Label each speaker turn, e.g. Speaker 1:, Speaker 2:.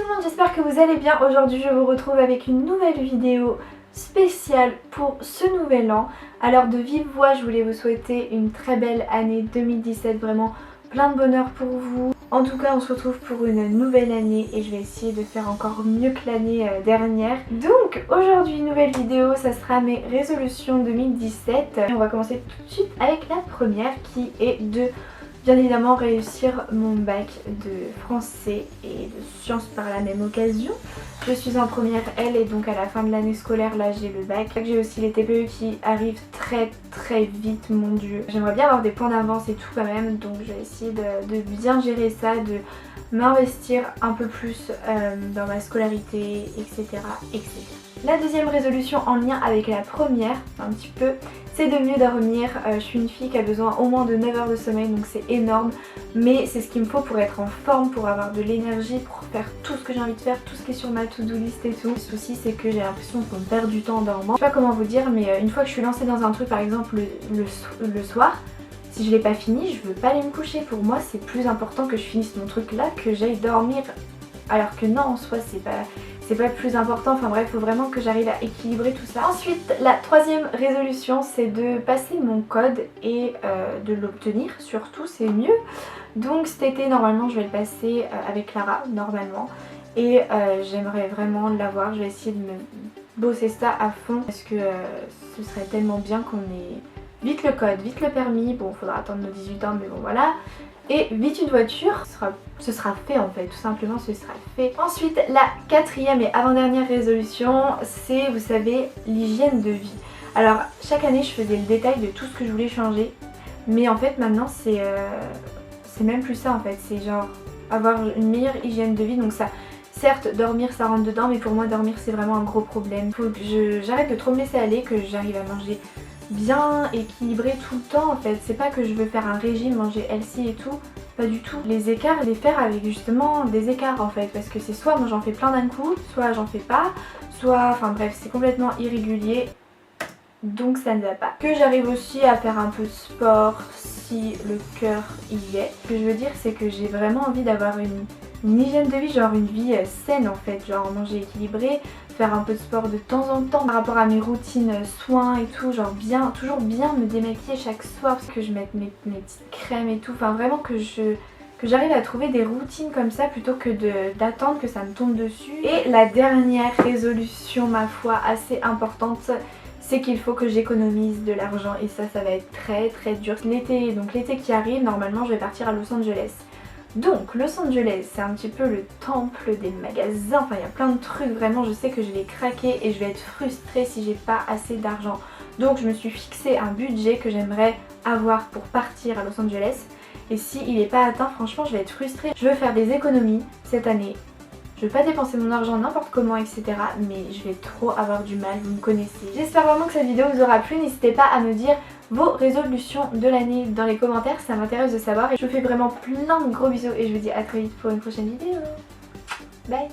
Speaker 1: tout le monde, j'espère que vous allez bien. Aujourd'hui je vous retrouve avec une nouvelle vidéo spéciale pour ce nouvel an. Alors de vive voix, je voulais vous souhaiter une très belle année 2017, vraiment plein de bonheur pour vous. En tout cas on se retrouve pour une nouvelle année et je vais essayer de faire encore mieux que l'année dernière. Donc aujourd'hui nouvelle vidéo, ça sera mes résolutions 2017. Et on va commencer tout de suite avec la première qui est de bien évidemment réussir mon bac de français et de sciences par la même occasion. Je suis en première L et donc à la fin de l'année scolaire là j'ai le bac. J'ai aussi les TPE qui arrivent très vite, mon dieu. J'aimerais bien avoir des points d'avance et tout quand même, donc je vais essayer de bien gérer ça, de m'investir un peu plus dans ma scolarité, etc. La deuxième résolution en lien avec la première, un petit peu, c'est de mieux dormir. Je suis une fille qui a besoin au moins de 9 heures de sommeil, donc c'est énorme. Mais c'est ce qu'il me faut pour être en forme, pour avoir de l'énergie, pour faire tout ce que j'ai envie de faire, tout ce qui est sur ma to-do list et tout. Le souci c'est que j'ai l'impression qu'on perd du temps en dormant. Je sais pas comment vous dire, mais une fois que je suis lancée dans un truc, par exemple le soir, si je l'ai pas fini, je veux pas aller me coucher. Pour moi c'est plus important que je finisse mon truc là que j'aille dormir. Alors que non, en soi c'est pas le plus important, enfin bref, il faut vraiment que j'arrive à équilibrer tout ça. Ensuite, la troisième résolution, c'est de passer mon code et de l'obtenir, surtout c'est mieux. Donc cet été, normalement, je vais le passer avec Clara, normalement. Et j'aimerais vraiment l'avoir, je vais essayer de me bosser ça à fond parce que ce serait tellement bien qu'on ait vite le code, vite le permis. Bon, il faudra attendre nos 18 ans, mais bon voilà. Et vite une voiture, ce sera fait en fait, tout simplement ce sera fait. Ensuite la quatrième et avant-dernière résolution, c'est, vous savez, l'hygiène de vie. Alors chaque année je faisais le détail de tout ce que je voulais changer, mais en fait maintenant c'est même plus ça en fait, c'est genre avoir une meilleure hygiène de vie. Donc ça, certes dormir ça rentre dedans, mais pour moi dormir c'est vraiment un gros problème. Faut que j'arrête de trop me laisser aller, que j'arrive à manger bien équilibré tout le temps en fait. C'est pas que je veux faire un régime, manger healthy et tout, pas du tout. Les écarts, les faire avec justement des écarts en fait, parce que c'est soit moi j'en fais plein d'un coup, soit j'en fais pas, soit, enfin bref, c'est complètement irrégulier, donc ça ne va pas. Que j'arrive aussi à faire un peu de sport si le cœur y est. Ce que je veux dire c'est que j'ai vraiment envie d'avoir une hygiène de vie, genre une vie saine en fait, genre manger équilibré, faire un peu de sport de temps en temps par rapport à mes routines soins et tout, genre bien, toujours bien me démaquiller chaque soir, que je mette mes petites crèmes et tout, enfin vraiment que j'arrive à trouver des routines comme ça plutôt que d'attendre que ça me tombe dessus. Et la dernière résolution, ma foi, assez importante, c'est qu'il faut que j'économise de l'argent et ça va être très dur. L'été, donc l'été qui arrive, normalement je vais partir à Los Angeles. Donc Los Angeles c'est un petit peu le temple des magasins, enfin il y a plein de trucs, vraiment je sais que je vais craquer et je vais être frustrée si j'ai pas assez d'argent. Donc je me suis fixé un budget que j'aimerais avoir pour partir à Los Angeles et s'il n'est pas atteint, franchement je vais être frustrée. Je veux faire des économies cette année, je veux pas dépenser mon argent n'importe comment etc, mais je vais trop avoir du mal, vous me connaissez. J'espère vraiment que cette vidéo vous aura plu, n'hésitez pas à me dire vos résolutions de l'année dans les commentaires, ça m'intéresse de savoir et je vous fais vraiment plein de gros bisous et je vous dis à très vite pour une prochaine vidéo. Bye.